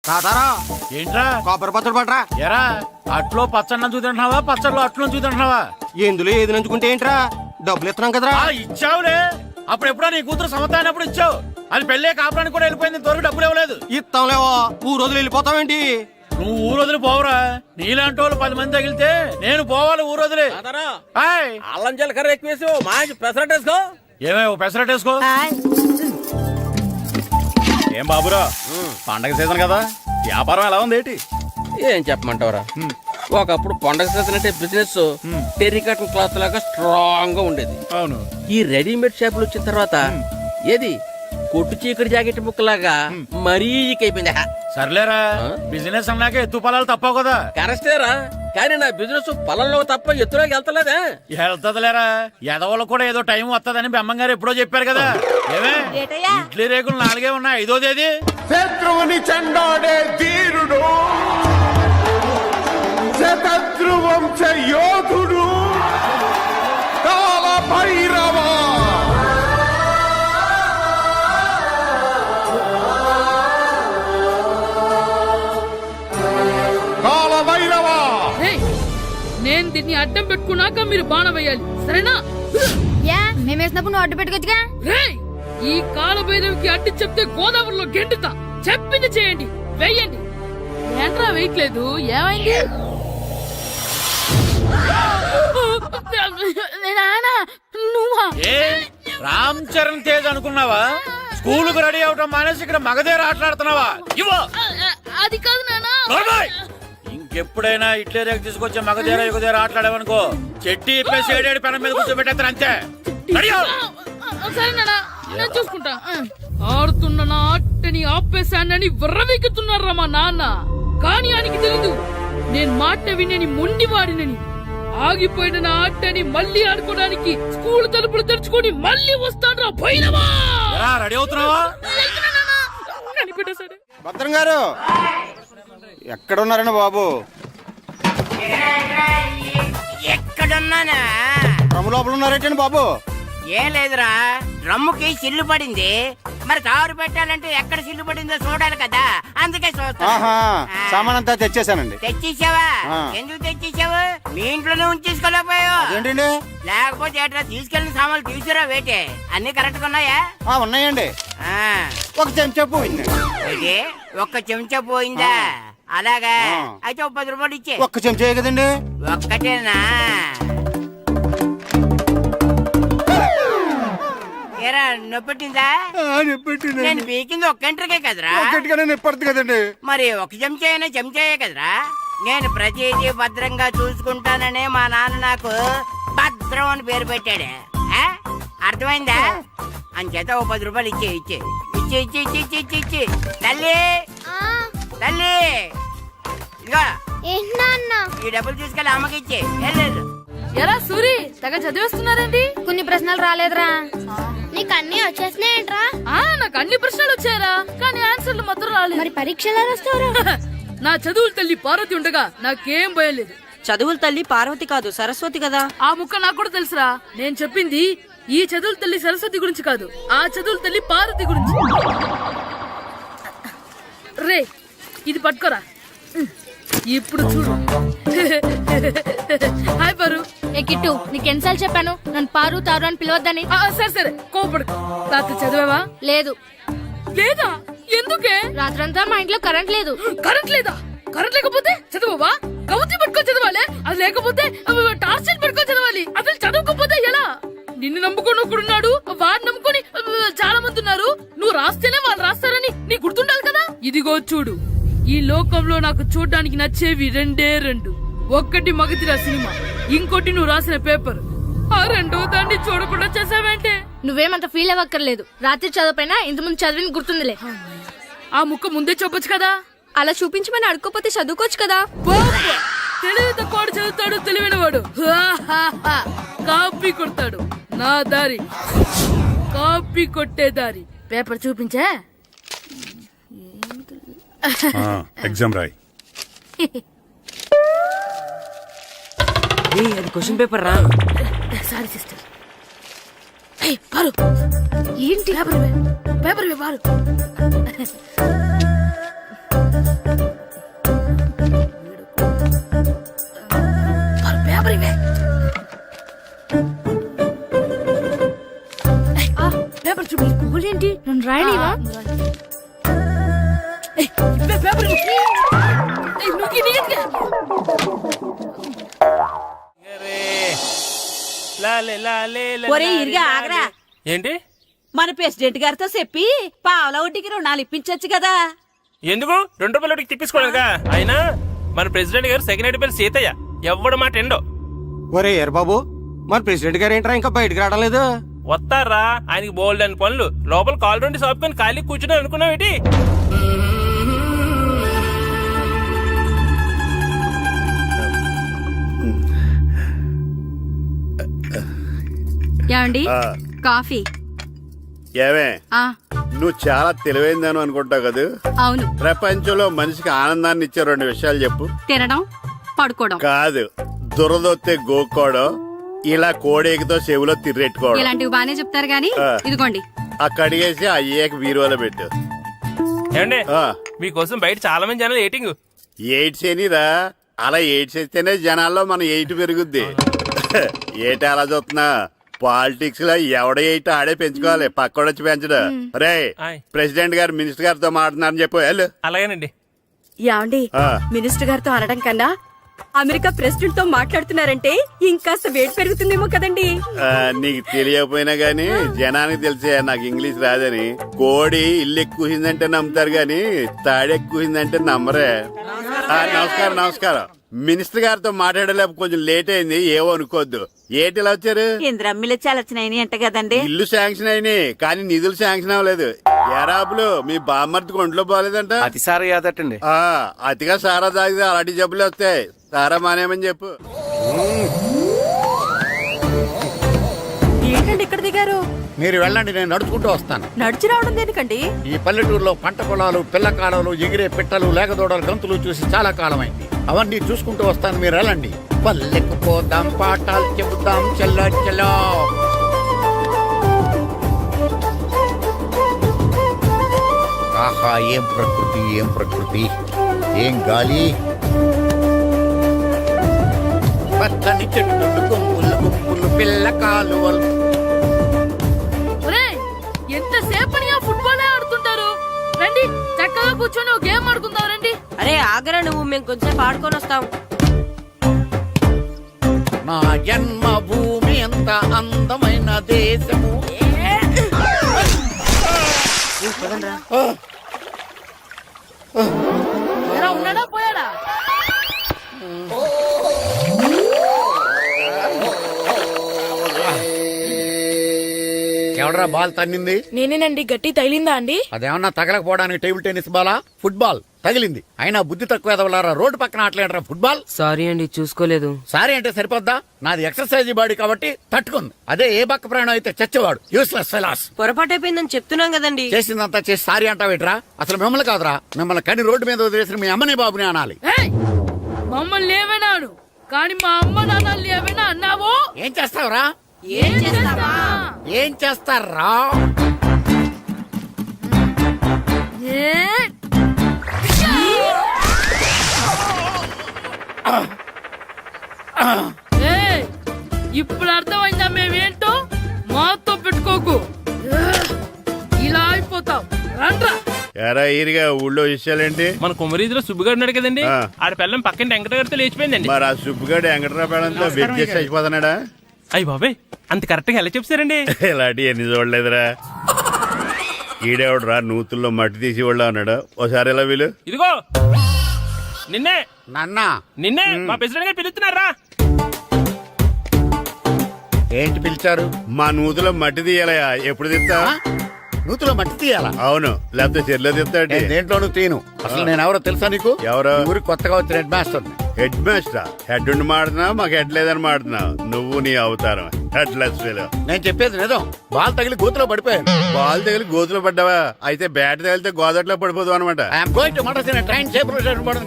తాతారా ఏంట్రా కొబ్బరి పచ్చడి పట్రా. ఎరా అట్లో పచ్చన్నం చూతింటున్నావా పచ్చడిలో అట్లు చూతింటున్నావా? ఎందులో ఏది నంచుకుంటే ఏంట్రా, డబ్బులు ఇస్తున్నాం కదరా. ఇచ్చావులే, అప్పుడు ఎప్పుడో నీ కూతురు సమత అయినప్పుడు ఇచ్చావు. అది పెళ్ళే కాపురానికి కూడా వెళ్ళిపోయింది, ఇంతవరకు డబ్బులు ఇవ్వలేదు. ఇస్తాంలేవో, ఊరు వదిలి వెళ్ళిపోతావేంటి? నువ్వు ఊరు వదిలి పోవురా, నీలాంటి వాళ్ళు 10 మంది తగిలితే నేను పోవాలి ఊరు వదిలి. అల్లం జీలకర్ర ఎక్కువేసి మంచి పెసరట్ వేసుకో. ఏమేమో పెసరట్ వేసుకో. ఏం బాబురా, పండగ సీజన్ కదా, వ్యాపారం ఎలా ఉంది ఏంటి? ఏం చెప్పమంటావరా, ఒకప్పుడు పండగ సీజన్ అంటే బిజినెస్ టెరికాటన్ క్లాత్ లాగా స్ట్రాంగ్ గా ఉండేది. అవును, ఈ రెడీమేడ్ షాపులు వచ్చిన తర్వాత ఏది కొట్టు చీకటి జాకెట్ ముక్కలాగా మరీ అయిపోయింది. సర్లేరా, బిజినెస్ అన్నాక ఎత్తు పొలాలు తప్పవు కదా. కరెస్టేరా, కానీ నా బిజినెస్ పొలంలో తప్ప ఎత్తులోకి వెళ్తలేదా? వెళ్తదిలేరా, ఎదవలు కూడా ఏదో టైం వస్తుందని బెమ్మంగారు ఎప్పుడో చెప్పారు కదా. ఏమే ఇడ్లీ రేకులు 4 ఉన్నాయి, 5వ తేదీ. శత్రువుని చెండాడే ధీరుడు, శతద్రు వంశ యోధుడు కాల భైరవ. కాల భైరవ, నేను దీన్ని అడ్డం పెట్టుకున్నాక మీరు బాణం వేయాలి, సరేనా? మేము వేసినప్పుడు నువ్వు అడ్డు పెట్టుకోవచ్చుగా. ఈ కాలభైరవికి అడ్డు చెప్తే గోదావరిలో గెంటుతా. చెప్పింది చేయండి, వెయ్యండి. ఏంట్రా వేయట్లేదు, ఏమైంది? నువ్వా? రామ్ చరణ్ తేజ్ అనుకున్నావా? స్కూలుకు రెడీ అవటం మానేసి ఇక్కడ మగధేర ఆటలాడుతున్నావా? ఇవ్వ. అది కాదు నానా. ఇంకెప్పుడైనా ఇట్లే రేపు తీసుకొచ్చే మగధేర యుగధేర ఆటలాడేవనుకో, చెట్టి ఇప్పేసి 7 పెనం మీద కూర్చోబెట్టేస్తారు అంతే. సరే నానా, నేను చూసుకుంటా. ఆడుతున్న నా ఆటని ఆపేశానని విర్రవీగుతున్నారా మా నాన్న. కానీ ఆయనకి తెలీదు నేను మాట వినని మొండివాడినని. ఆగిపోయిన నా ఆటని మళ్ళీ ఆడుకోవడానికి స్కూల్ తలుపులు తెరుచుకొని మళ్ళీ వస్తాను రా భైరవా. రెడీ అవుతున్నావా? భద్రం గారు ఎక్కడున్నారండి బాబు? ఎక్కడున్నానా? డ్రమ్ము లోపల ఉన్నారేంటండి బాబు? ఏం లేదురా, డ్రమ్ముకి సిల్లు పడింది. మరి కారు పెట్టాలంటే ఎక్కడ సిల్లు పడిందో చూడాలి కదా, అందుకే చూస్తా. సామాన్ అంతా తెచ్చేసానండి. తెచ్చేసావా? ఎందుకు తెచ్చేసావు? మీ ఇంట్లోనే ఉంచేసుకోలేకపోయావు ఏంటండి? లేకపోతే ఎట్లా తీసుకెళ్లిన సామాన్లు తీసుకురా వేటే. అన్ని కరెక్ట్ గా ఉన్నాయా? ఉన్నాయండి. ఒక చెంచా పోయింది. ఒక్క చెంచా పోయిందా? అలాగా, అయితే 10 రూపాయలు ఇచ్చే. ఒక్క చెంచా కదండి? ఒక్కటేనా? ఏరా, నొప్పెట్టిందా? నేను పీకింది ఒక్కంటరికే కదరా. కదండి. మరి ఒక చెంచాయే కదరా. నేను ప్రతిదీ భద్రంగా చూసుకుంటాననే మా నాన్న నాకు భద్రం అని పేరు పెట్టాడు. అర్థమైందా? అంచేత 10 రూపాయలు ఇచ్చే. తల్లి తల్లి, ఇదిగో ఈ డబ్బులు తీసుకెళ్ళి అమ్మకి ఇచ్చే. ఎలా సూరి తెగ చదివేస్తున్నారండి? కొన్ని ప్రశ్నలు రాలేదురా. నీకు అన్ని వచ్చేసినాయంట్రా? నాకు అన్ని ప్రశ్నలు వచ్చాయరా, కానీ ఆన్సర్లు మాత్రం రాలేదు. మరి పరీక్షలు రాస్తావురా? నా చదువుల తల్లి పార్వతి ఉండగా నాకేం భయం లేదు. చదువుల తల్లి పార్వతి కాదు, సరస్వతి కదా. ఆ ముక్క నాకు కూడా తెలుసురా. నేను చెప్పింది ఈ చదువుల తల్లి సరస్వతి గురించి కాదు, ఆ చదువుల తల్లి పార్వతి గురించి. రే, ఇది పట్టుకోరా. ఇప్పుడు చూడు. హాయ్ పారు. ఏ కిట్టు, నీకెన్నిసార్లు చెప్పాను నన్ను పారు తారు అని పిలవద్దని? సరే కోపడు. రాత్రి చదివావా? లేదు. లేదా? ఎందుకే? రాత్రంతా మా ఇంట్లో కరెంట్ లేదు. కరెంట్ లేదా? కరెంట్ లేకపోతే చదవవా? కవతి పట్టుకొని చదవాలి. అది లేకపోతే టార్చ్ పట్టుకొని చదవాలి. అసలు చదవకపోతే ఎలా? నిన్ను నమ్ముకొని ఒకడున్నాడు, వాడు నమ్ముకొని చాలా మంది ఉన్నారు. నువ్వు రాస్తేనే వాళ్ళు రాస్తారని నీకు గుర్తుండాలి కదా. ఇదిగో చూడు, ఈ లోకంలో నాకు చూడ్డానికి నచ్చేవి 2. ఒక్కటి మగధిర సినిమా, ఇంకోటి నువ్వు రాసిన పేపర్. ఆ 2వ దాన్ని చూడకుండా చేసావేంటే? నువ్వేమంత ఫీల్ అవ్వక్కర్లేదు. రాత్రి చదవపోయినా ఇంతకుముందు చదివిన గుర్తుందిలే. ఆ ముక్క ముందే చెప్పొచ్చు కదా. అలా చూపించమని అడుక్కోపోతే చదువుకోవచ్చు కదా. తెలివి తక్కువ చదువుతాడు, తెలివైన వాడు కాపీ కొడతాడు. నా దారి కాపీ కొట్టే దారి. పేపర్ చూపించా? ఎగ్జామ్ రాయి. అది క్వశ్చన్ పేపర్ రా. Sorry sister. పారు, ఏంటి పేపర్? పారు పేపర్ ఇవే. పేపర్ చూపి. ఏంటి నన్ను రాయనివా? పేపర్ ఇవ్వు. నువ్వు నీట్గా. ఒరే ఇరిగా ఆగరా. ఏంటి మన ప్రెసిడెంట్ గారితో చెప్పి పావుల వడ్డీకి రుణాలు ఇప్పించొచ్చు కదా. ఎందుకు ₹2 తిప్పించుకోలేదుగా. అయినా మన ప్రెసిడెంట్ గారు సెకండ్ హెడ్ పేరు సీతయ్య, ఎవ్వడు మాట ఎండో. ఒరే ఎర్ బాబు, మన ప్రెసిడెంట్ గారు ఏంట్రా ఇంకా బయటకు రావడం లేదు? వస్తారా, ఆయనకి బోల్డ్ అని పనులు. లోపల కాల్ రెండు సాపుకొని ఖాళీ కూర్చుని అనుకున్నావేటి? ఏమండి కాఫీ? ఏమే ఆ నువ్వు చాలా తెలివైందని అనుకుంటావు కదా. అవును. ప్రపంచంలో మనిషికి ఆనందాన్ని ఇచ్చే 2 విషయాలు చెప్పు. తినడం, పడుకోవడం. కాదు, దురదొత్తే గోక్కోవడం, ఇలా కోడేకితో చెవులో తిర్రెట్టుకోవడం. ఇలాంటివి బానే చెప్తారు గానీ ఇదిగోండి. ఆ కడిగేసి అయ్యేకి బీరువాలో పెట్టు. ఏమండి మీకోసం బయట చాలా మంది జనాలు ఏటింగ్. ఎయిడ్స్ ఏనిరా, అలా ఎయిడ్స్ వేస్తేనే జనాల్లో మన ఎయిట్ పెరుగుద్ది. ఏటి అలా చూస్తున్నా? పాలిటిక్స్ లో ఎవడ ఎయిట్ ఆడే పెంచుకోవాలి, పక్కడొచ్చి పెంచడు. రే ప్రెసిడెంట్ గారు మినిస్టర్ గారితో మాట్లాడుతున్నారని చెప్పు. వెళ్ళు. అలాగేనండి. యాండి మినిస్టర్ గారితో అనడం కన్నా అమెరికా ప్రెసిడెంట్ తో మాట్లాడుతున్నారంటే ఇంకాస్త వేడి పెరుగుతుందేమో కదండి. నీకు తెలియకపోయినా గానీ జనానికి తెలిసే నాకు ఇంగ్లీష్ రాదని. కోడి ఇల్లు ఎక్కువసిందంటే నమ్ముతారు గాని తాడెక్కువసిందంటే నమ్మరే. నమస్కారం నమస్కారం. మినిస్టర్ గారితో మాట్లాడలేక కొంచెం లేట్ అయింది, ఏవో అనుకోవద్దు. ఏటి ఇలా వచ్చారు? ఇంద్రమ్మిలు చాలా వచ్చినాయి అంట కదండి. ఇల్లు శాంక్షన్ అయినాయి కానీ నిధులు శాంక్షన్ అవ్వలేదు. ఎరాబులు మీ బామ్మర్తికి ఒంట్లో పోలేదంట. అతిసారి యాదటండి. అతిగా సారా తాగితే అలాంటి జబ్బులు వస్తాయి. సారా మానేమని చెప్పు. ఏంటండి ఇక్కడ దిగారు? మీరు వెళ్ళండి, నేను నడుచుకుంటూ వస్తాను. నడిచి రావడం దేనికండి? ఈ పల్లెటూరులో పంట పొలాలు, పిల్ల కాలాలు, ఎగిరే పిట్టలు, లేకదోడలు, గంతులు చూసి చాలా కాలమైంది. అవన్నీ చూసుకుంటూ వస్తాను, మీరు వెళ్ళండి. పల్లెకు పోదాం, పాఠాలు చెబుతాం, చెల్లో చెల్లో. ఆహా, ఏం ప్రకృతి, ఏం ప్రకృతి, ఏం గాలి. పచ్చని చెట్లు, గుంపులు గుంపులు, పిల్ల కాలువలు. ఎంతసేపని ఆ ఫుట్బాల్ ఆడుతుంటారు. రండి చక్కగా కూర్చొని ఒక గేమ్ ఆడుకుందాం. రండి. అరే ఆగరా నువ్వు, మేము కొంచెం ఆడుకొని వస్తాం. నా జన్మ భూమి ఎంత అందమైన దేశము. ఉన్నాడా పోయాడా? ఎవడరా బాల్ తన్నింది? నేనేనండి. గట్టి తగిలిందా అండి? అదేమన్నా తగలకపోవడానికి టేబుల్ టెన్నిస్ బాలా, ఫుట్బాల్ తగిలింది. అయినా బుద్ధి తక్కువ ఎదవలారా, రోడ్డు పక్కన ఆటలేడరా ఫుట్బాల్. సారీ అండి, చూసుకోలేదు. సారీ అంటే సరిపోద్దా? నాది ఎక్సర్సైజ్ బాడీ కాబట్టి తట్టుకుంది. అదే ఏ బక్క ప్రాణం అయితే చచ్చేవాడు. Useless fellas. పొరపాటు అయిపోయిందని చెప్తున్నాం కదండి. చేసిందంతా చేసి సారీ అంటావేట్రా? అసలు మిమ్మల్ని కాదురా, మిమ్మల్ని కని రోడ్డు మీద వదిలేసిన మీ అమ్మని బాబుని అనాలి. మమ్మల్ని ఏమైనాడు కానీ మా అమ్మ నాన్నల్ని ఏమైనా అన్నావో ఏం చేస్తావురా? ఏం చేస్తావా? ఏం చేస్తారా? ఇప్పుడు అర్థమైందా మేమేంటో? మాతో పెట్టుకోకు, ఇలా అయిపోతాం. రండ్రా. ఎరా ఈరిగా ఊళ్ళో విషయాలేంటి? మన కుమరీధిలో సుబ్బుగాడు ఉన్నాడు కదండి, ఆడ పిల్లం పక్కన వెంకటగారితో లేచిపోయిందండి. మరి ఆ సుబ్బుగాడు వెంకటరాపేడంతో వెజ్ అయిపోతున్నాడా? అయ్యి బాబాయ్, అంత కరెక్ట్ గా ఎలా చెప్తారండి? ఇలాంటి ఎన్ని చూడలేదురా. ఈడేవడరా నూతుల్లో మట్టి తీసి వాళ్ళు అన్నాడు. ఓసారి ఎలా వీలు? ఇదిగో నిన్నే నాన్న, నిన్నే మా ప్రెసిడెంట్ గారు పిలుస్తున్నారా? ఏంటి పిలిచారు? మా నూతులో మట్టి తీయాలయా. ఎప్పుడు తీస్తా? నూతులో మట్టి తీయాలా? అవును, లేకపోతే చెర్లో తీస్తాడు. దేంట్లోనూ తీను. అసలు నేను ఎవరో తెలుసా నీకు? ఎవరు? ఊరికి కొత్తగా వచ్చిన head master. Head master? Head ఉండి మాడుతున్నావు, మాకు హెడ్ లేదని మాడుతున్నావు. నువ్వు నీ అవతారం హెడ్ లెస్ ఫెలో. నేను చెప్పేది నిజం. బాల్ తగిలి గోతులో పడిపోయాను. బాల్ తగిలి గోతులో పడ్డావా? అయితే బ్యాట్ తగిలితే గోదట్లో పడిపోదు అనమాట. I'm going to motor train safe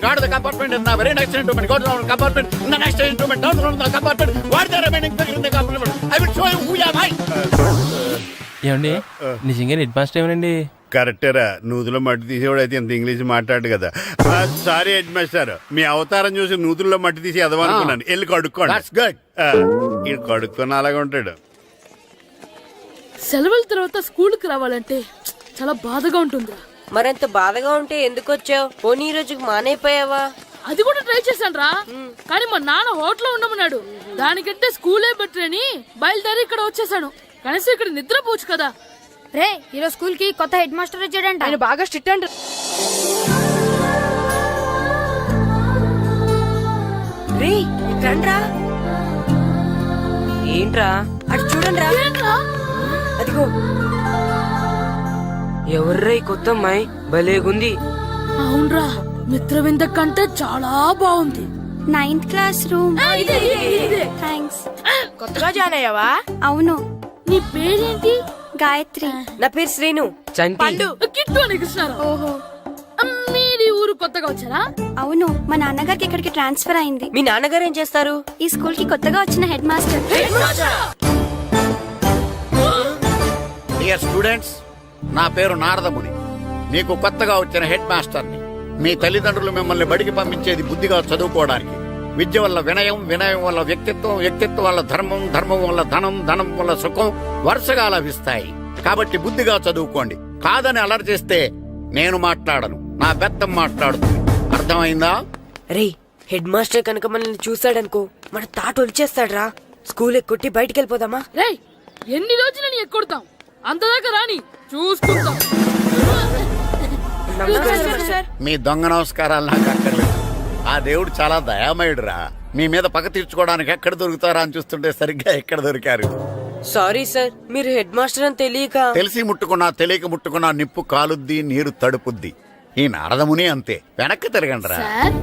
gourd the compartment in the very next instrument. Go to the compartment in the next instrument. Down to the compartment. What the remaining thing in the compartment? I will show you who am I. ఏమండి నిజంగా head master ఏమనండి? కరెక్టేరా, నూతులో మట్టి తీసేవాడు అయితే ఇంత English మాట్లాడు కదా. Sorry head master, మీ అవతారం చూసి నూతుల్లో మట్టి తీసి ఎదవనుకున్నాను. వెళ్ళి కడుక్కోండి. That's good. ఇది కడుక్కొని అలాగే ఉంటాడు. సెలవుల తర్వాత స్కూల్కి రావాలంటే చాలా బాధగా ఉంటుందిరా. మరంత బాధగా ఉంటే ఎందుకు వచ్చావు? పోనీ ఈ రోజుకి మానైపోయావా? అది కూడా ట్రై చేశాను రా, కానీ మా నాన్న హోటల్లో ఉండమన్నాడు. దానికంటే స్కూలే బెటర్ అని బయలుదేరి ఇక్కడ వచ్చేసాను. కనీసం ఇక్కడ నిద్రపోవచ్చు కదా. రే ఈరోజు స్కూల్ కి కొత్త హెడ్ మాస్టర్ వచ్చాడంట. ఆయన బాగా స్ట్రిక్ట్ అంట. రే రండ్రా. ఏంట్రా అటు చూడండి రా. అదిగో ఎవర్రా ఈ కొత్త అమ్మాయి? భలేగుంది. అవునరా, మిత్రవింద కంటే చాలా బాగుంది. 9th class room. థ్యాంక్స్. కొత్తగా జాయిన్ అయ్యావా? అవును. నీ పేరేంటి? గాయత్రి. నా పేరు శ్రీను. పండు. కిట్టు అని కృష్ణారావు. ఓహో. మీరు ఈ ఊరు కొత్తగా వచ్చారా? అవును, మా నాన్నగారికి ఇక్కడికి ట్రాన్స్ఫర్ అయింది. మీ నాన్నగారు ఏం చేస్తారు? ఈ స్కూల్ కి కొత్తగా వచ్చిన హెడ్ మాస్టర్. డియర్ స్టూడెంట్స్, నా పేరు నారదముని. మీకు కొత్తగా వచ్చిన హెడ్ మాస్టర్ని. మీ తల్లిదండ్రులు మిమ్మల్ని బడికి పంపించేది బుద్ధిగా చదువుకోవడానికి. విద్య వల్ల వినయం, వినయం వల్ల వ్యక్తిత్వం, వ్యక్తిత్వం వల్ల ధర్మం, ధర్మం వల్ల ధనం, ధనం వల్ల సుఖం వరుసగా లభిస్తాయి. కాబట్టి బుద్ధిగా చదువుకోండి. కాదని అలర్ చేస్తే నేను మాట్లాడను, నా బెత్తం మాట్లాడుతుంది. అర్థమైందా? రే హెడ్ మాస్టర్ కనుక మనల్ని చూసాడనుకో మన తాట ఒలిచేస్తాడ్రా. స్కూల్ ఎక్కొట్టి బయటికి వెళ్ళిపోదామా? రేయ్, ఎన్ని రోజులని ఎక్కొడతాం? అంతదాకా రాని చూసుకుంటాం. మీ దొంగ నమస్కారాలు నాకు అక్కర్లేదు. ఆ దేవుడు చాలా దయామయుడురా. మీ మీద పగ తీర్చుకోవడానికి ఎక్కడ దొరుకుతారా అని చూస్తుంటే సరిగ్గా ఎక్కడ దొరికారు. సారీ సార్, మీరు హెడ్ మాస్టర్ అని తెలియక. తెలిసి ముట్టుకున్నా తెలియక ముట్టుకున్నా నిప్పు కాలుద్ది, నీరు తడుపుద్ది. ఈ నారదముని అంతే. వెనక్కి తిరగండిరా. సార్,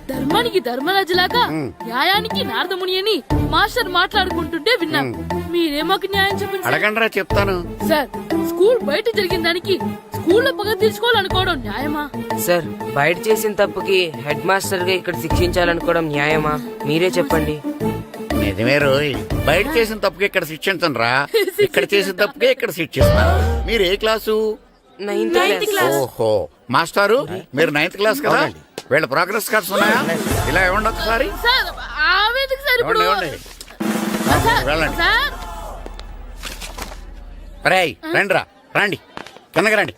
ధర్మానికి ధర్మరాజులాగా న్యాయానికి నారదముని అని మాస్టర్ మాట్లాడుకుంటుంటే విన్నాం. మీరే మాకు న్యాయం చెప్పండి సార్. అడగండిరా, చెప్తాను. సార్, స్కూల్ బయట జరిగిన దానికి స్కూల్లో పగ తీర్చుకోవాలనుకోవడం న్యాయమా? సార్, బయట చేసిన తప్పుకి హెడ్ మాస్టర్ గా ఇక్కడ శిక్షించాలనుకోవడం న్యాయమా? మీరే చెప్పండి. నిజమే రోయ్, బయట చేసిన తప్పుకి ఇక్కడ శిక్షించండి రా. ఇక్కడ చేసిన తప్పుకే ఇక్కడ శిక్షిస్తున్నారు. మీరు ఏ క్లాసు? 9th class. ఓహో, మాస్టారు మీరు 9th క్లాస్ కదా? వీళ్ళ ప్రోగ్రెస్ కార్డ్స్ ఉన్నాయా? ఇలా ఇవ్వండి ఒకసారి. సార్, ఆవేదకు సార్ ఇప్పుడు. ఇవ్వండి, ఇవ్వండి. సార్, వెళ్ళండి. సార్. రేయ్ రండిరా, రండి, కిందకి రండి.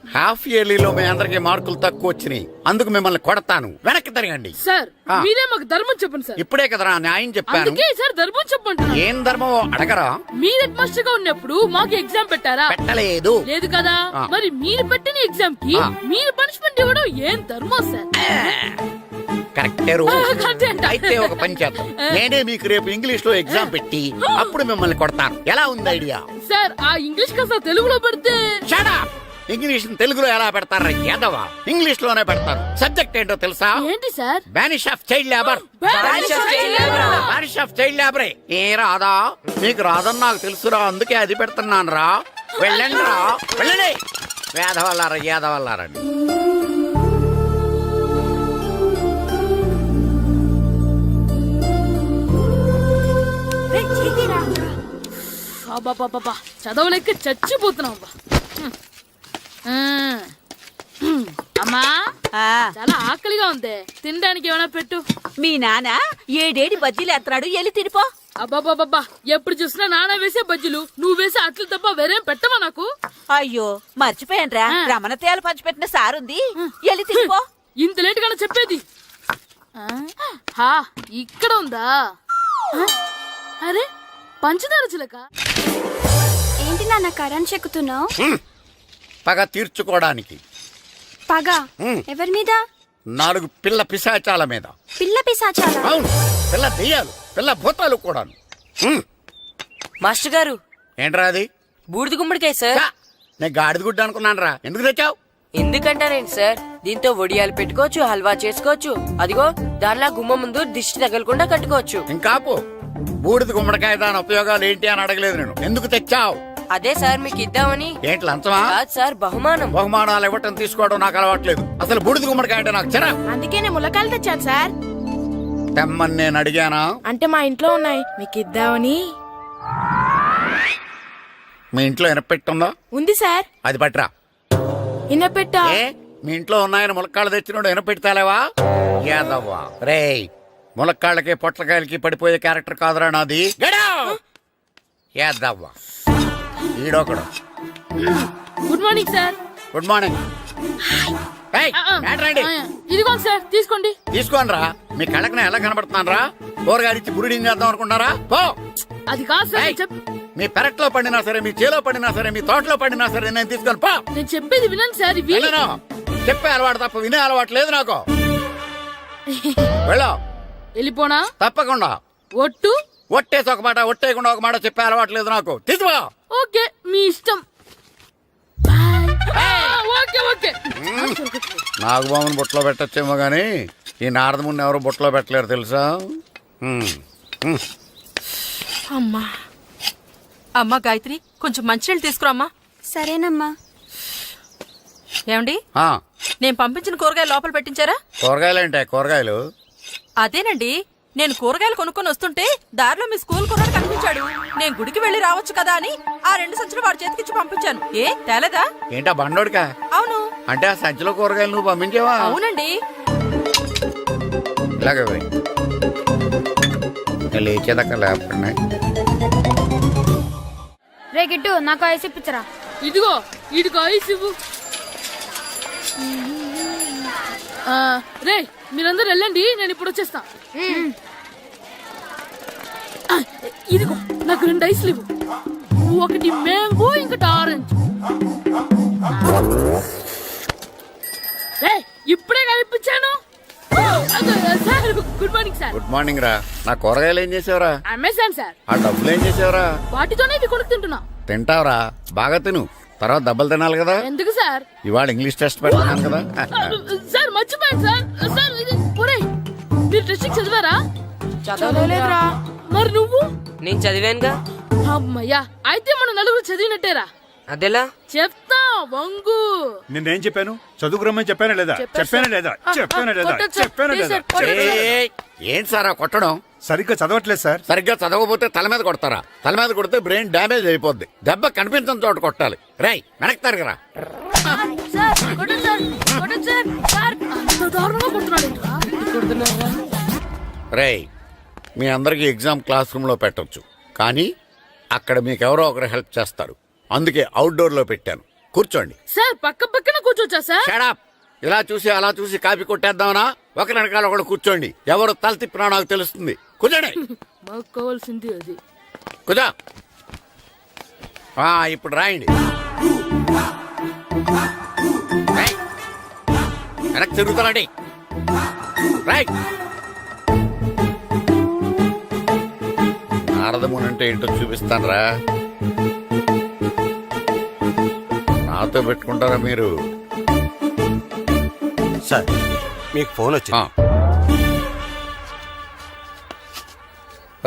హాఫ్ ఇయర్లీలో మీ అందరికి మార్కులు తక్కువ వచ్చినాయి. అందుకు మిమ్మల్ని కొడతాను. వెనక్కి తిరగండి. సార్, మీరే మాకు ధర్మం చెప్పండి సార్. ఇప్పుడే కదరా న్యాయం చెప్పాను. అందుకే సార్ ధర్మం చెప్పంటున్నా. ఏం ధర్మమో అడగరా? మీరు హెడ్ మాస్టర్ గా ఉన్నప్పుడు మాకు ఎగ్జామ్ పెట్టారా? పెట్టలేదు. లేదు కదా. మరి మీరు పెట్టిన ఎగ్జామ్ కి మీరు పనిష్మెంట్ ఇవ్వడం ఏం ధర్మం సార్? కరెక్టే రో. అయితే ఒక పని చేద్దాం. నేనే మీకు రేపు ఇంగ్లీష్ లో ఎగ్జామ్ పెట్టి అప్పుడు మిమ్మల్ని కొడతాను. ఎలా ఉంది ఐడియా? సార్, ఆ ఇంగ్లీష్ కాస్త తెలుగులో పెడితే. Shut up! ఇంగ్లీష్ తెలుగులో ఎలా పెడతారా యాదవా? ఇంగ్లీష్ లోనే పెడతారు. సబ్జెక్ట్ ఏంటో తెలుసా? ఏంటి sir? Banish of child labour. Banish of child లేబరే. ఏ రాదా? నీకు రాదని నాకు తెలుసురా, అందుకే అది పెడుతున్నాను రా. వెళ్ళండి రా, వెళ్ళండి. వేదవల్లారా, యాదవల్లారండి. బాబా చదవలేక చచ్చిపోతున్నాం. అమ్మా, చాలా ఆకలిగా ఉంది, తినడానికి ఏమైనా పెట్టు. మీ నాన్న ఏడేడి బజ్జీలు ఎత్తాడు, ఎల్లి తినిపో. అబ్బాబాబా, ఎప్పుడు చూసినా నాన్న వేసే బజ్జీలు, నువ్వు వేసే అట్లు తప్ప వేరేం పెట్టవా నాకు? అయ్యో మర్చిపోయానురా, రమణ తేలు పంచిపెట్టిన సారుంది, ఎల్లి తినిపో. ఇంత లేట్ గా చెప్పేది. ఇక్కడ ఉందా? అరే, పంచదార చిలక. ఏంటి నాన్న కరెంట్ చెక్కుతున్నావు? పగ తీర్చుకోవడానికి. పగ ఎవరి మీద? 4 పిల్ల పిశాచాల మీద. పిల్ల పిశాచాలా? అవును, పిల్ల దెయ్యాలు, పిల్ల భూతాలు కూడాను. మాస్టర్ గారు, ఏంట్రా అది? బూడిద గుమ్మడికాయ సార్. నేను గాడిద గుడ్డ అనుకున్నాను రా. ఎందుకు తెచ్చావు? ఎందుకంటారేంటి సార్, దీంతో వడియాలు పెట్టుకోవచ్చు, హల్వా చేసుకోవచ్చు. అదిగో దానిలా గుమ్మ ముందు దిష్టి తగలకుండా కట్టుకోవచ్చు. ఇంకాపు, బూడిద గుమ్మడికాయ దాని ఉపయోగాలు ఏంటి అని అడగలేదు నేను. ఎందుకు తెచ్చావు? అదే సార్ మీకు ఇద్దామని. ఏంటి లంచమా? కాదు సార్, బహుమానం. బహుమానాలు ఇవ్వటం తీసుకోవడం నాకు అలవాట్లేదు. అసలు బూడిద గుమ్మడికాయ అంటే నాకు చిరా. అందుకే నేను ములకాయలు తెచ్చాను సార్. తెమ్మని నేను అడిగానా? అంటే మా ఇంట్లో ఉన్నాయి, మీకు ఇద్దామని. మీ ఇంట్లో ఎనపెట్టుందా? ఉంది సార్. అది పట్రా. ఇన్నపెట్టా? ఏ మీ ఇంట్లో ఉన్నాయని ములక్కాళ్ళు తెచ్చినోడు ఎనపెడతాలేవా? యాదవ్వా రేయ్, ములక్కాళ్ళకి పొట్లకాయలకి పడిపోయే క్యారెక్టర్ కాదురా నాది. యాదవ్వా ఈడొకడు. Good morning sir. Good morning. రండి ఇదిగోండి సార్, తీసుకోండి. తీసుకోనరా, మీ కళ్ళకి నేను ఎలా కనబడుతున్నాను రా? కూరగాయలిచ్చి బురిడింగ్ చేద్దాం అనుకుంటారా? పో. అది కాదు సార్, మీ పెరట్లో పండినా సరే, మీ చేలో పండినా సరే, మీ తోటలో పండినా సరే నేను తీసుకొని పో. నేను చెప్పేది వినండి సార్. ఇవి వెళ్ళను. చెప్పే అలవాటు తప్ప వినే అలవాటు లేదు నాకు. వెళ్ళో. వెళ్ళిపోనా? తప్పకుండా. ఒట్టు? ఒట్టేసి ఒక మాట, ఒట్టేయకుండా ఒక మాట చెప్పే అలవాటు లేదు నాకు. తీసుకో. ఓకే, మీ ఇష్టం. Okay okay. నాగబాబుని బుట్టలో పెట్టచ్చేమో గాని ఈ నారదముని ఎవరు బుట్టలో పెట్టలేరు తెలుసా? అమ్మా అమ్మా గాయత్రి, కొంచెం మంచినీళ్ళు తీసుకురామ్మా. సరేనమ్మా. ఏమండి, ఆ, నేను పంపించిన కూరగాయలు లోపల పెట్టించారా? కూరగాయలేంటే కూరగాయలు? అదేనండి, నేను కూరగాయలు కొనుక్కొని వస్తుంటే దారిలో మీ స్కూల్ కుర్రాడు కనిపించాడు. నేను గుడికి వెళ్లి రావచ్చు కదా అని ఆ 2 సంచులు వాడి చేతికిచ్చి పంపించాను. ఏ తేలేదా? ఏంటా బండోడికా? అవును. అంటే ఆ సంచిలో కూరగాయలు నువ్వు పంపించావా? అవునండి. ఇలాగే పోయి లేచేదాకా లేకుండా. రే గిట్టు, నాకు ఐస్ ఇప్పించరా. ఇదిగో ఇదిగో ఐస్ ఇవ్వు. రే మీరందరూ వెళ్ళండి, నేను ఇప్పుడు వచ్చేస్తా. ఇదిగో నాకు 2 ఐస్లు ఇవ్వు. ఒకటి మ్యాంగో, ఇంకటి ఆరెంజ్. ఇప్పుడే కనిపించాను sir. Good morning sir. Good morning రా. నా కూరగాయలు ఏం చేసావురా? Amazon sir. ఆ డబ్బులు ఏం చేసావురా? వాటితోనే ఇవి కొనుక్కు తింటున్నా. తింటావురా, బాగా తిను. తర్వాత దెబ్బలు తినాలి కదా. ఎందుకు సార్? ఇవాళ ఇంగ్లీష్ టెస్ట్ పెడతాను కదా. సార్ మర్చిపోయాను సార్. సార్ ఇది ఒరేయ్, మీరు టెస్టింగ్ చదివారా? చదవలేదురా. మరి నువ్వు? నేను చదివానుగా. అమ్మయ్యా, అయితే మన నలుగురు చదివినట్టేరా. అదెలా? చెప్తా వంగు. నిన్నేం చెప్పాను? చదువుకురమ్మని చెప్పానా లేదా? చెప్పానా లేదా? చెప్పానా లేదా? కొట్టొచ్చు సార్. చెప్పానా ప్లీజ్ లేదా? సార్, కొట్టొచ్చు. ఏయ్, ఏంటి సార్ ఆ కొట్టడం? సరిగ్గా చదవట్లేదు సార్. సరిగ్గా చదవకపోతే తల మీద కొడతారా? తల మీద కొడితే బ్రెయిన్ డ్యామేజ్ అయిపోద్ది. దెబ్బ కనిపించిన చోట కొట్టాలి. రేయ్ వెనక్కి తరగరా. సార్ కొట్టండి సార్, కొట్టండి సార్. సార్ అంత దారుణంగా కొడుతున్నాడు. రేయ్, మీ అందరికి ఎగ్జామ్ క్లాస్ రూమ్ లో పెట్టొచ్చు, కానీ అక్కడ మీకు ఎవరో ఒకరు హెల్ప్ చేస్తారు. అందుకే అవుట్డోర్ లో పెట్టాను. కూర్చోండి. సార్ పక్క పక్కన కూర్చోచ్చా సార్? Shut up. ఇలా చూసి అలా చూసి కాపీ కొట్టేద్దామనా? ఒకరి వెనకాల ఒకడు కూర్చోండి. ఎవరు తల తిప్పినా నాకు తెలుస్తుంది. కూర్చోండి. మాకు కావాల్సింది అది. కూర్చో. ఇప్పుడు రాయండి. వెనక్కి తిరుగుతారండి. రైట్. నారదముని అంటే ఏంటో చూపిస్తాను రా. నాతో పెట్టుకుంటారా మీరు? సార్ మీకు ఫోన్ వచ్చింది.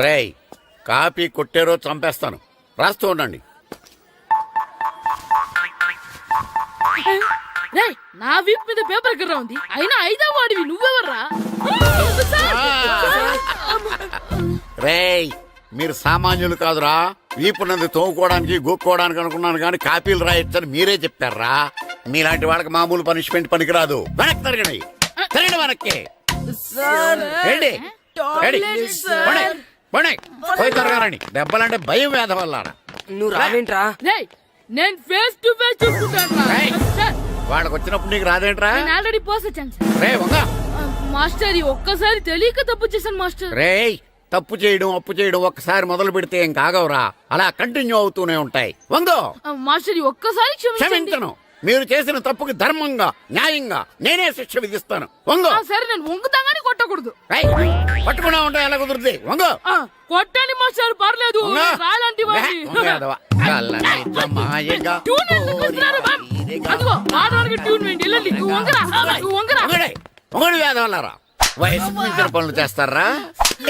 రేయ్, కాపీ కొట్టారో చంపేస్తాను. రాస్తూ ఉండండి. రేయ్, నా వీప్ మీద పేపర్ ఎక్కడ ఉంది? అయినా 5వ వాడివి నువ్వెవర్రా? రేయ్, మీరు సామాన్యులు కాదురా. వీపునంది తోముకోవడానికి గోక్కోవడానికి అనుకున్నాను, కానీ కాపీలు రాయొచ్చని మీరే చెప్పారా. మీలాంటి వాళ్ళకి మామూలు పనిష్మెంట్ పనికిరాదు. వెనక్కి తిరగండి. తిరగండి వెనక్కి. ఏంటి? పోయి తిరగారండి. దెబ్బలంటే భయం వేద వల్ల. నువ్వు రావేంట్రా? రేయ్, నేను ఫేస్ టు ఫేస్ చూసుకుంటాను. రేయ్. సార్ వాళ్ళకి వచ్చినప్పుడు నీకు రాదేంట్రా? నేను ఆల్రెడీ పోస్ వచ్చాను సార్. రే వంగా. మాస్టర్ ఈ ఒక్కసారి తెలియక తప్పు చేశాను మాస్టర్. రేయ్, తప్పు చేయడం అప్పు చేయడం ఒక్కసారి మొదలు పెడితే ఏం కాగవరా. అలా కంటిన్యూ అవుతూనే ఉంటాయి. వందో. మాస్టర్ ఈ ఒక్కసారి క్షమించను. మీరు చేసిన తప్పుకి ధర్మంగా న్యాయంగా నేనే శిక్ష విధిస్తాను. వంగో. సరే, నేను వంగుతాగానే కొట్టకూడదు. పట్టుకున్నా ఉంటా ఎలా కుదురుతుంది? వంగో. కొట్టండి మాస్టర్, పర్లేదు. రాలాంటి ట్యూన్ వేయండి. వెళ్ళండి. నువ్వు వంగరా, నువ్వు వంగరా. వంగడి వేదవల్లారా. వయసు మించిన పనులు చేస్తారా?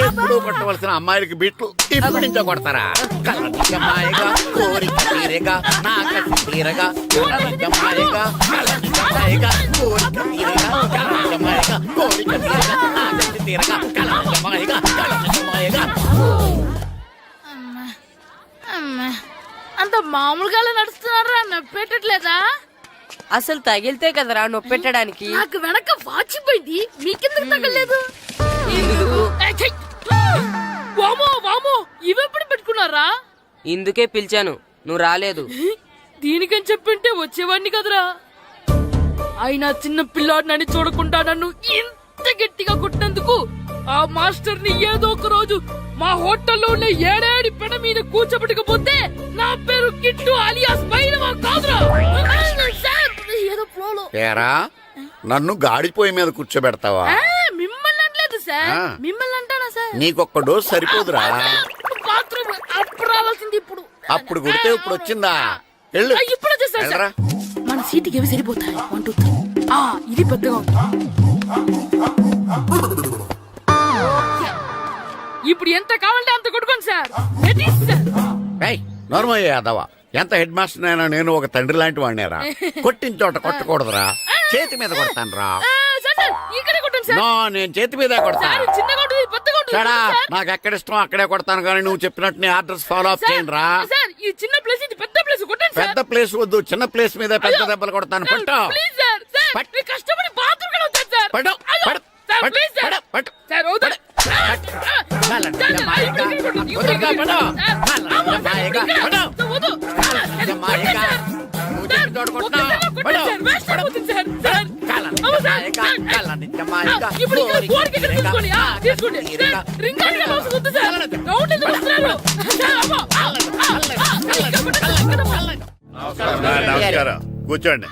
ఎప్పుడు కొట్టవలసిన అమ్మాయిలకి బిట్లు ఇప్పటి నుంచో కొడతారా? కలనిజమాయగా కోరిక తీరగా నా కసి తీరగా కలనిజమాయగా కలనిజమాయగా కోరిక తీరగా కలనిజమాయగా కోరిక తీరగా నా కసి తీరగా కలనిజమాయగా కలనిజమాయగా. అంత మామూలు మామూలుగా నడుస్తున్నారా నప్పెట్టట్లేదా? అసలు తగిలితే కదరా నొప్పెట్టడానికి. నాకు వెనక వాచిపోయింది, మీకెందుకు తగలేదు? వామో వామో, ఇవెప్పుడు పెట్టుకున్నారా? ఇందుకే పిలిచాను, నువ్వు రాలేదు. దీనికని చెప్పింటే వచ్చేవాడిని కదరా. అయినా చిన్న పిల్లాడినని చూడకుండా నన్ను ఇంత గట్టిగా కొట్టినందుకు ఆ మాస్టర్ ని ఏదో ఒక రోజు మా హోటల్లో ఉన్న ఏడేడి పెడ మీద కూర్చోబెట్టకపోతే నా పేరు కిట్టు అలియాస్ బైరవా కాదురా. ఏదో ఫ్లోలో. ఏరా నన్ను గాడిపోయి మీద కూర్చోబెడతావా? మిమ్మల్ని అనలేదు సార్, మిమ్మల్ని అంటానా సార్? నీకొక్క డోస్ సరిపోదురా. బాత్రూమ్ అప్పుడు రావాల్సింది ఇప్పుడు. అప్పుడు కొడితే ఇప్పుడు వచ్చిందా? వెళ్ళు. ఇప్పుడు వచ్చేసా సార్. వెళ్ళరా. మన సీటుకి ఏవి సరిపోతాయి? 1 2 3. ఇది పెద్దగా ఉంది. ఇప్పుడు ఎంత కావాలంటే అంత కొట్టుకోండి సార్. నోర్మయ్య యాదవ, ఎంత హెడ్ మాస్టర్ అయినా నేను ఒక తండ్రి లాంటి వాడినేరా. కొట్టిన చోట కొట్టకూడదురా, చేతి మీద కొడతాను రా. ఇక్కడే కొట్టండి సార్. నో, నేను చేతి మీద కొడతాను. చిన్నగా ఉంటుంది, పెద్దగా ఉంటుంది సడా, సార్. నాకు ఎక్కడ ఇష్టం అక్కడే కొడతాను, కానీ నువ్వు చెప్పినట్టు నీ ఆర్డర్స్ ఫాలో అప్ చేయండి రా. సార్ ఈ చిన్న ప్లేస్, ఇది పెద్ద ప్లేస్, కొట్టండి సార్. పెద్ద ప్లేస్ వద్దు, చిన్న ప్లేస్ మీద పెద్ద దెబ్బలు కొడతాను. పట్టు ప్లీజ్ సార్. సార్ పట్టు. మీ కష్టపడి బాత్రూమ్ కూడా వద్దు సార్. పట్టు అయ్యో, పట్టు సార్ పట్టు ప్లీజ్ సార్. పట్టు సార్ వద్దు. నమస్కారం, కూర్చోండి.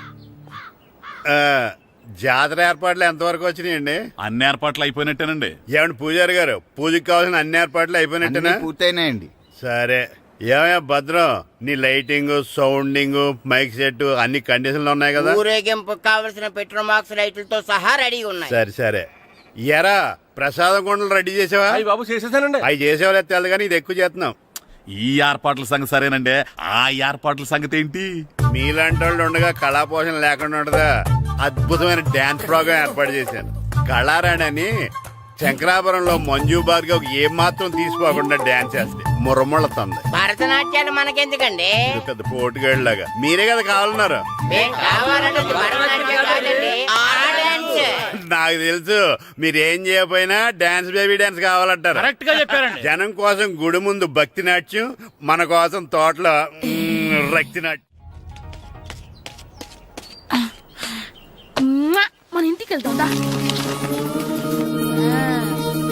జాతర ఏర్పాట్లు ఎంతవరకు వచ్చినాయండి? అన్ని ఏర్పాట్లు అయిపోయినట్టేనండి. ఏమండి పూజారి గారు, పూజకి కావాల్సిన అన్ని ఏర్పాట్లు అయిపోయినట్టేనా? పూర్తయినాయండి. సరే. ఏమయ్యా భద్రం, నీ లైటింగ్, సౌండింగ్, మైక్ సెట్ అన్ని కండిషన్లు ఉన్నాయి కదా? ఊరేగింపు కావలసిన పెట్రోల్ మార్క్స్ లైట్లతో సహా రెడీ ఉన్నాయి. సరే సరే. ఎరా ప్రసాదం కొండలు రెడీ చేసావా? బాబు చేసేసానండి. అవి చేసేవాళ్ళు తెలదు కానీ ఇది ఎక్కువ చేస్తున్నాం. ఈ ఏర్పాట్ల సంగతి సరేనండి, ఆ ఏర్పాట్ల సంగతి ఏంటి? మీలాంటి వాళ్ళు ఉండగా కళాపోషణ లేకుండా ఉండదా? అద్భుతమైన డాన్స్ ప్రోగ్రామ్ ఏర్పాటు చేశాను. కళారాణి అని శంకరాపురంలో మంజు భార్గవ్ ఏం మాత్రం తీసుకోకుండా డాన్స్ చేస్తే మురముళ్ళతుంది. భరతనాట్యాలు మనకెందుకండి? ఇది పెద్ద పోటుగాళ్ళలాగా మీరే కదా కావాలన్నారు. మేం కావాలంటే భరతనాట్యం కాదండి, ఆ డాన్స్. నాకు తెలుసు, మీరేం చేయకపోయినా డాన్స్ బేబీ డాన్స్ కావాలంటారు. కరెక్ట్ గా చెప్పారండి. జనం కోసం గుడి ముందు భక్తి నాట్యం, మన కోసం తోటలో రక్తి నాట్యం. మన ఇంటికి వెళ్తా.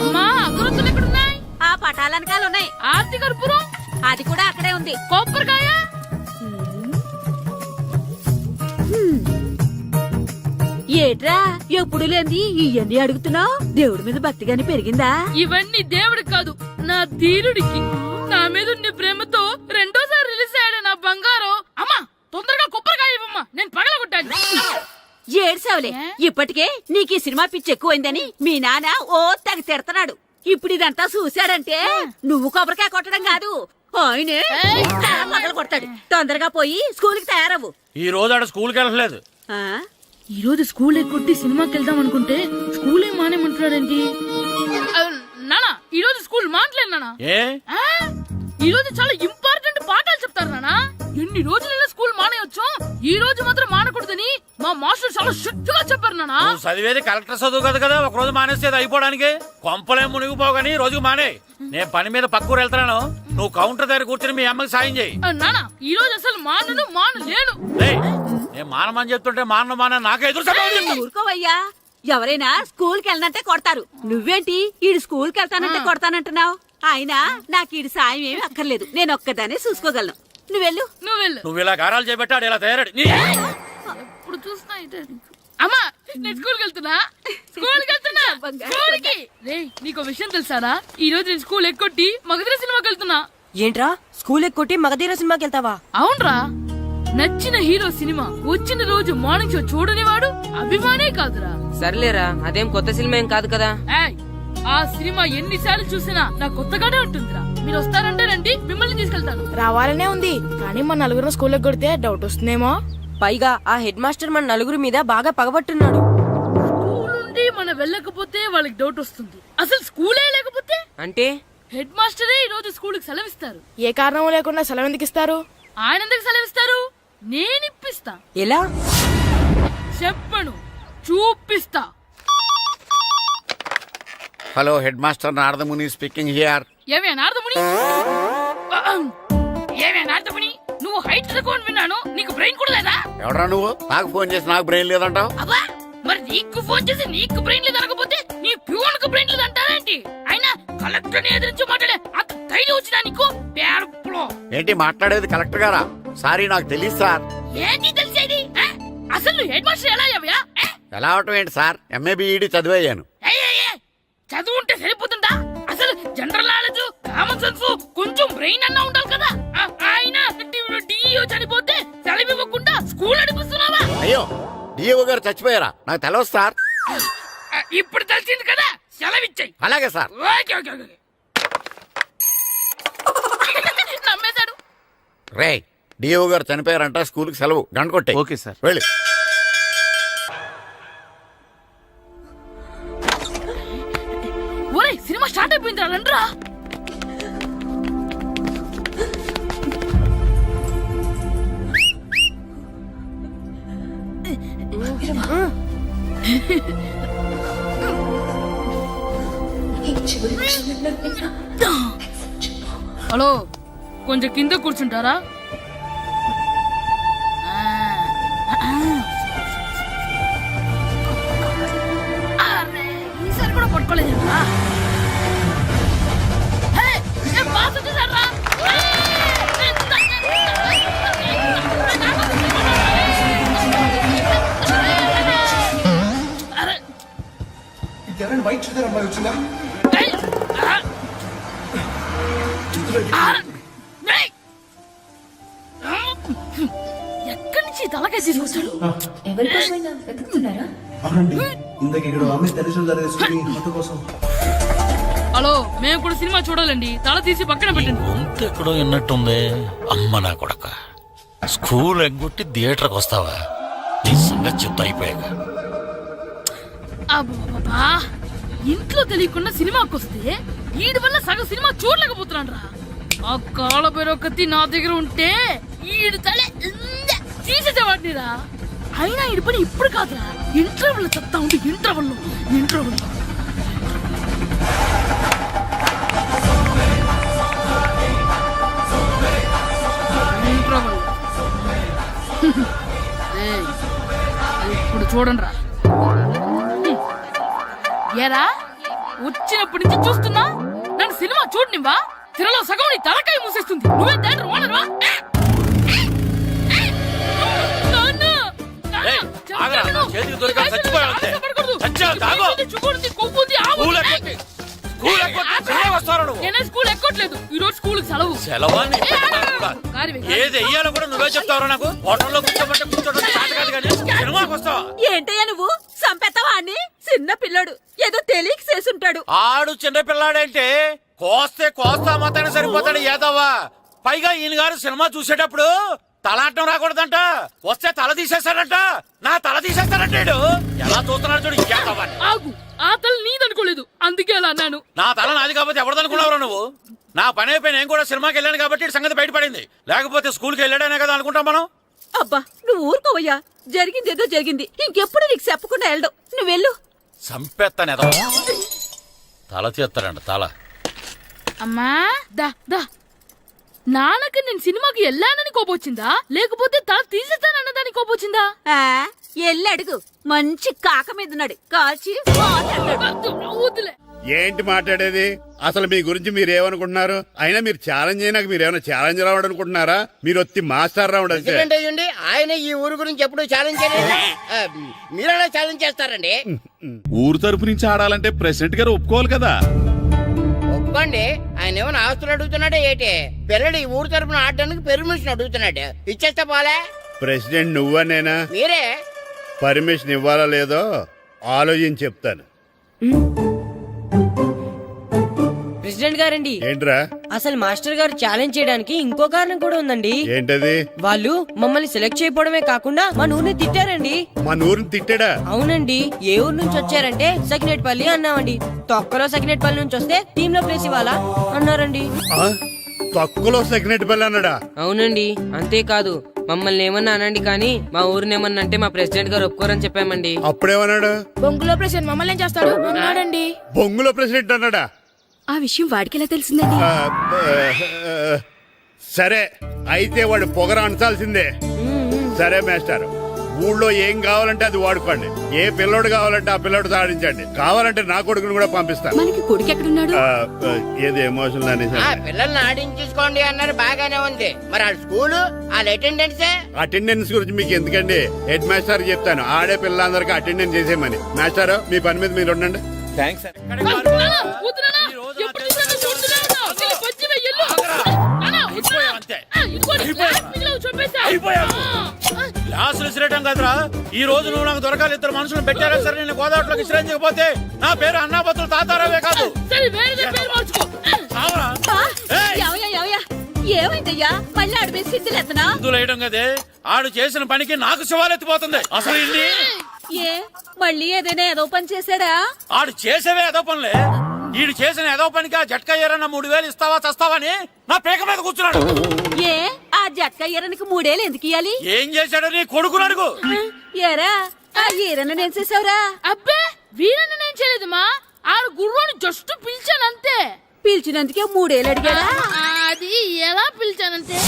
అమ్మా అగరొత్తులు ఎక్కడున్నాయి? ఆ పటాలనకాలు ఉన్నాయి. ఆర్తి కర్పూరం అది కూడా అక్కడే ఉంది. కొబ్బరికాయ ఏట్రా ఎప్పుడు లేని ఇవన్నీ అడుగుతున్నావు? దేవుడి మీద భక్తి గాని పెరిగిందా? ఇవన్నీ దేవుడికి కాదు, నా ధీరుడికి. నా మీద ఉండే ప్రేమతో రెండోసారి రిలీజ్ అయ్యాడు నా బంగారం. అమ్మా తొందరగా కొబ్బరికాయ ఇవ్వమ్మా, నేను పగలగొట్టాను. ఏడ్సావులే, ఇప్పటికే నీకు ఈ సినిమా పిచ్చి ఎక్కువైందని మీ నాన్న ఓ తెగ తిడతాడు. ఇప్పుడు ఇదంతా చూశాడంటే నువ్వు కొబ్బరికాయ కొట్టడం కాదు, ఆయనే పగల కొడతాడు. తొందరగా పోయి స్కూల్ కి తయారవ్వు. ఈ రోజు ఆడ స్కూల్కి వెళ్ళలేదు. ఆ? ఈ రోజు స్కూల్ ఎక్కొట్టి సినిమాకి వెళ్దాం అనుకుంటే స్కూల్ ఏం మానేమంటున్నాడేంటి? నానా ఈ రోజు స్కూల్ మానట్లేదు నానా. ఏ ఈ రోజు చాలా ఇంపార్టెంట్ పాఠాలు చెప్తారు నానా. ఎన్ని రోజులైనా స్కూల్ మానేయొచ్చు, ఈ రోజు మాత్రం మానకూడదని మా మాస్టర్ చాలా స్ట్రిక్ట్ గా చెప్పారు నానా. నువ్వు చదివేది కలెక్టర్ చదువు కదా కదా, ఒక రోజు మానేసేది అయిపోవడానికి. కొంపలే మునిగిపోగాని రోజుకు మానే. నేను పని మీద పక్కూరు వెళ్తున్నాను, నువ్వు కౌంటర్ దగ్గర కూర్చొని మీ అమ్మకి సాయం చేయి. నానా ఈ రోజు అసలు మానలేను. నేను మానమని చెప్తుంటే మాన నాకే ఎదురు. ఊరుకోవయ్యా, ఎవరైనా స్కూల్ కి వెళ్ళనంటే కొడతారు. నువ్వేంటి ఈడు స్కూల్ కి వెళ్తానంటే కొడతానంటున్నావు? అయినా నాకు ఈడు సాయం ఏమి అక్కర్లేదు, నేను ఒక్కదానే చూసుకోగలను. నువ్వెళ్ళు. నువ్వు ఇలా గారాలు చేపెట్టాడు ఇలా తయారాడు. ఇప్పుడు చూస్తున్నా అమ్మా, నేను స్కూల్కి వెళ్తున్నా. స్కూల్కి రే, నీకు విషయం తెలుసారా? ఈ రోజు నేను స్కూల్ ఎక్కొట్టి మగధీర సినిమాకి వెళ్తున్నా. ఏంట్రా స్కూల్ ఎక్కొట్టి మగధీర సినిమాకి వెళ్తావా? అవునరా, నచ్చిన హీరో సినిమా వచ్చిన రోజు మార్నింగ్ షో చూడనివాడు అభిమానే కాదురా. సర్లేరా, అదేం కొత్త సినిమా ఏం కాదు కదా. ఆ సినిమా ఎన్నిసార్లు చూసినా నా కొత్తగానే ఉంటుందిరా. మీరు వస్తారంటే రండి, మిమ్మల్ని తీసుకెళ్తాను. రావాలనే ఉంది, కానీ మన నలుగురు స్కూల్కి కొడితే డౌట్ వస్తుందేమో. పైగా ఆ హెడ్ మాస్టర్ మన నలుగురి మీద బాగా పగబట్టున్నాడు. స్కూల్ నుండి మనం వెళ్ళకపోతే వాళ్ళకి డౌట్ వస్తుంది. అసలు స్కూలే లేకపోతే అంటే హెడ్ మాస్టరే ఈ రోజు స్కూల్ కి సెలవిస్తారు. ఏ కారణం లేకుండా సెలవు ఎందుకు ఇస్తారు? ఆయన ఎందుకు సెలవిస్తారు? నేను ఇప్పిస్తా. ఎలా? చెప్పను, చూపిస్తా. Hello head master Naradamuni speaking here. ఏమే నారదముని, ఏమే నారదముని, నువ్వు హైట్ తక్కువ విన్నాను, నీకు బ్రెయిన్ కూడా లేదా? ఎవడరా నువ్వు? నాకు ఫోన్ చేసి నాకు బ్రెయిన్ లేదంటావు? అబ్బా, మరి నీకు ఫోన్ చేసి నీకు బ్రెయిన్ లేదనకపోతే నీ ప్యూన్కు బ్రెయిన్ లేదంటారేంటి? అయినా కలెక్టర్ ని ఎదిరించి మాట్లాడే అంత ధైర్యం వచ్చినా నీకు? పేర్పులో ఏంటి మాట్లాడేది? కలెక్టర్ గారా? సారీ, నాకు తెలియదు సార్. ఏంటి తెలిసేది? అసలు నువ్వు హెడ్ మాస్టర్ ఎలా అయ్యావ్యా? ఎలా అవటం ఏంటి సార్? MA B Ed చదివయ్యాను. చదువు ఉంటే సరిపోతుందా? అసలు జనరల్ నాలెడ్జ్, కామన్ సెన్స్, కొంచెం బ్రెయిన్ అన్నా ఉండాలి కదా. ఆయన డిఇఓ చనిపోతే సెలవు ఇవ్వకుండా స్కూల్ నడిపిస్తున్నావా? అయ్యో, డిఓ గారు చచ్చిపోయారా? నాకు తెలవదు సార్. ఇప్పుడు తెలిసింది కదా, సెలవిచ్చాయి. అలాగే సార్. నమ్మేశాడు. రే, డిఓ గారు చనిపోయారంట, స్కూల్కి సెలవు. గంట కొట్టే. Okay sir. వెళ్ళి. ఒరే, సినిమా స్టార్ట్ అయిపోయింది రండ్రా. హలో, కొంచెం కింద కూర్చుంటారా? ఈసారి కూడా పట్టుకోలేదు. వైట్ చూద్దరు అమ్మాయి వచ్చిందా? ఎక్కడి నుంచి తలకాయ తీసుకొచ్చాడు? అవునండి, ఇందాక ఇక్కడ ఆమె తల్లిదండ్రులు కోసం. హలో, మేము కూడా సినిమా చూడాలండి. తల తీసి పక్కన పెట్టండి. గొంతు ఎక్కడో విన్నట్టుంది. అమ్మ నా కొడక, స్కూల్ ఎగ్గొట్టి థియేటర్కి వస్తావా? నీ సంగతి చెప్తా అయిపోయాక. అబ్బా, ఇంట్లో తెలియకుండా సినిమాకి వస్తే వీడి వల్ల సగం సినిమా చూడలేకపోతున్నాను రా. ఆ కాళ్ళ పేరొకటి నా దగ్గర ఉంటే ఈడు తల తీసేసేవాడిని రా. అయినా ఈడి పని ఇప్పుడు కాదురా, ఇంటర్వెల్ చెప్తా ఉంటే ఇంటర్వెల్ ఇప్పుడు చూడండి రా. ఏరా, వచ్చినప్పటి నుంచి చూస్తున్నా, నన్ను సినిమా చూడనివ్వా? తిరలో సగం నీ తలకాయ మూసేస్తుంది. నువ్వే థియేటర్ ఓనర్వా? చేతికి దొరికా చచ్చిపోయావు అంతే. చచ్చావు, తాగు. నేనే స్కూల్ ఎక్కట్లేదు, ఈ రోజు స్కూల్ సెలవు. సెలవా? ఏది వెయ్యాలో కూడా నువ్వే చెప్తావరా? నాకు హోటల్లో కూర్చోబట్టే కూర్చోడం చేత కాదు కానీ సినిమాకి వస్తావా? ఏంటయ్యా నువ్వు? సంపెత్తవా అని? చిన్న పిల్లడు, ఏదో తెలియక చేసుంటాడు. ఆడు చిన్న పిల్లాడంటే కోస్తే కోస్తా మాత్రమే సరిపోతాడు ఏదవ్వా. పైగా ఈయన గారు సినిమా చూసేటప్పుడు తలాటం రాకూడదంట, వస్తే తల తీసేస్తాడంట. నా తల తీసేస్తాడంటాడు. ఎలా చూస్తున్నాడు చూడు. ఆగు, ఆ తల నీదనుకోలేదు, అందుకే అలా అన్నాను. నా తల నాది కాబట్టి ఎవరిదనుకున్నావురా నువ్వు? నా పని అయిపోయి నేను కూడా సినిమాకి వెళ్ళాను కాబట్టి సంగతి బయటపడింది. లేకపోతే స్కూల్కి వెళ్ళాడనే కదా అనుకుంటాం మనం. అబ్బా, నువ్వు ఊరుకోవయ్యా. జరిగింది ఏదో జరిగింది, ఇంకెప్పుడు నీకు చెప్పకుండా వెళ్ళడు. నువ్వు వెళ్ళు. సంపెత్తనేదో తల తీస్తాడంట. తల అమ్మా, దా దా. నాన్నకి నేను సినిమాకి వెళ్ళానని కోపొచ్చిందా, లేకపోతే తల తీసేస్తానన్నదాని కోపొచ్చిందా? ఎల్లి అడుగు. మంచి కాక మీద ఉన్నాడు, కాల్చి వద్దులే. ఏంటి మాట్లాడేది? అసలు మీ గురించి మీరు ఏమనుకుంటున్నారు? అయినా మీరు ఛాలెంజ్ అయినాక మీరు ఏమైనా ఛాలెంజ్ రావడం అనుకుంటున్నారా? మీరు వచ్చి మాస్టర్ రావడం. ఆయన ఈ ఊరు గురించి ఎప్పుడు ఛాలెంజ్ చేయలేదు. మీరెలా ఛాలెంజ్ చేస్తారండి? ఊరు తరపు నుంచి ఆడాలంటే ప్రెసిడెంట్ గారు ఒప్పుకోవాలి కదా. ఒప్పుకోండి. ఆయన ఏమైనా ఆస్తులు అడుగుతున్నాడే ఏంటి? పిల్లడు ఈ ఊరు తరపున ఆడడానికి పెర్మిషన్ అడుగుతున్నాడు. ఇచ్చేస్తే పోలే. ప్రెసిడెంట్ నువ్వా నేనా? మీరే. పర్మిషన్ ఇవ్వాలా లేదో ఆలోచించి చెప్తాను. ప్రెసిడెంట్ గారండి, ఏంట్రా? అసలు మాస్టర్ గారు ఛాలెంజ్ చేయడానికి ఇంకో కారణం కూడా ఉందండి. ఏంటది? వాళ్ళు మమ్మల్ని సెలెక్ట్ చేయకపోవడమే కాకుండా మా ఊరిని తిట్టారండి. మా ఊరిని తిట్టాడా? అవునండి. ఏ ఊరు నుంచి వచ్చారంటే సకినేట్పల్లి అన్నామండి. తొక్కలో సకినేట్పల్లి నుంచి వస్తే టీమ్ లో ప్లేస్ ఇవ్వాలా అన్నారండి. తక్కువలో సెకండ్ పిల్ల అన్నాడా? అవునండి, అంతేకాదు మమ్మల్ని ఏమన్నా అనండి కానీ మా ఊరిని ఏమన్నా అంటే మా ప్రెసిడెంట్ గారు ఒప్పుకోరని చెప్పామండి. అప్పుడేమన్నాడు? బొంగులో ప్రెసిడెంట్ మమ్మల్ని ఏం చేస్తాడు అన్నాడండి. బొంగులో ప్రెసిడెంట్ అన్నాడా? ఆ విషయం వాడికెలా తెలిసిందండి? సరే అయితే వాడు పొగర అంచాల్సిందే. సరే మాస్టర్, ఊళ్ళో ఏం కావాలంటే అది వాడుకోండి. ఏ పిల్లోడు కావాలంటే ఆ పిల్లోడు సాధించండి. కావాలంటే నా కొడుకుని కూడా పంపిస్తాను. మనకి కొడుకు ఎక్కడున్నాడు? ఏది ఎమోషనల్ అనేసి ఆ పిల్లల్ని ఆడించేసుకోండి అన్నారు, బాగానే ఉంది. మరి వాళ్ళ స్కూలు వాళ్ళ అటెండెన్సే. అటెండెన్స్ గురించి మీకు ఎందుకండి, హెడ్ మాస్టర్ చెప్తాను. ఆడే పిల్లలందరికీ అటెండెన్స్ చేసేయమని. మాస్టర్ మీ పని మీద మీరు ఉండండి. థ్యాంక్స్ వద్దునానా, వద్దునానా, ఎప్పుడు చూసినా చూస్తున్నానా? అసలు పచ్చి వెయ్యలు. నానా, వద్దునానా. ఇదిగోండి, గ్లాస్ మిగిలిన చంపేశా. గ్లాసులు విసిరేయటం కదరా, ఈ రోజు నువ్వు నాకు దొరకాలి. ఇద్దరు మనుషులు పెట్టారా సరే, నేను గోదావరిలోకి విసిరించకపోతే నా పేరు అన్నాపత్రులు తాతారావే కాదు. సరే వేరే పేరు మార్చుకో. చావరా. ఏమైందయ్యా? మళ్ళీ అడిపే సిద్ధులు ఎత్తనా? ముందులు వేయడం కదే, ఆడు చేసిన పనికి నాకు శివాలెత్తిపోతుంది. అసలు ఇన్ని ఏ మళ్ళీ ఏదైనా ఏదో పని చేశాడా? ఆడు చేసేవే ఏదో పనులే. ఈడు చేసిన ఏదో పనికి ఆ జట్కా ఏరన్నా 3000 ఇస్తావా చస్తావని నా పేక మీద కూర్చున్నాడు. ఏ ఆ జట్కా ఈరనికి 3 ఏళ్ళు ఎందుకు ఇయ్యాలి? ఏం చేశాడో నీ కొడుకుని అడుగు. ఏరా ఆ ఈరన్న నేను చేసావురా? అబ్బే వీరన్న నేను చేయలేదమ్మా, ఆడు గుర్రాన్ని జస్ట్ పిలిచానంతే. పిలిచినందుకే 3 ఏళ్ళు అడిగాడా? అది ఎలా పిలిచానంతే.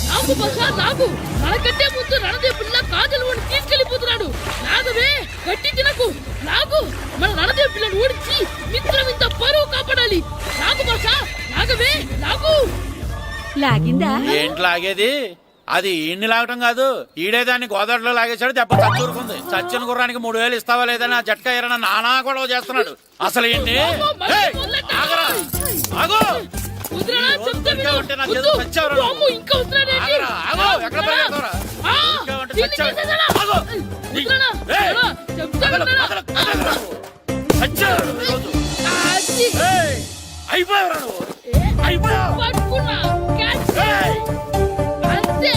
నాకు బసా నాకు నాకంటే ముందు రణదే పిల్ల కాజల్ ఓడి తీసుకెళ్లిపోతున్నాడు. నాగవే గట్టి తినకు. నాకు మన రణదే పిల్లని ఓడించి మిత్రం ఇంత పరువు కాపాడాలి. నాకు బసా నాగవే నాకు. లాగిందా? ఏంటి లాగేది? అది ఈయన్ని లాగటం కాదు, ఈడే దాన్ని గోదావరిలో లాగేశాడు. దెబ్బ చచ్చూరుకుంది. చచ్చిన గుర్రానికి 3000 ఇస్తావా లేదని ఆ జట్కా ఏరన్నా నానా గొడవ చేస్తున్నాడు. అసలు ఏంటి? వదిలేనా చెప్తే విను. వద్దు. అమ్మో, ఇంకా వదిలేనేంటి? దీన్ని చేసేసానా? వదిలేనా? చెప్తే విన్నానా? అది. అయిపోయావు పట్టుకున్నా. క్యాచ్. అంతే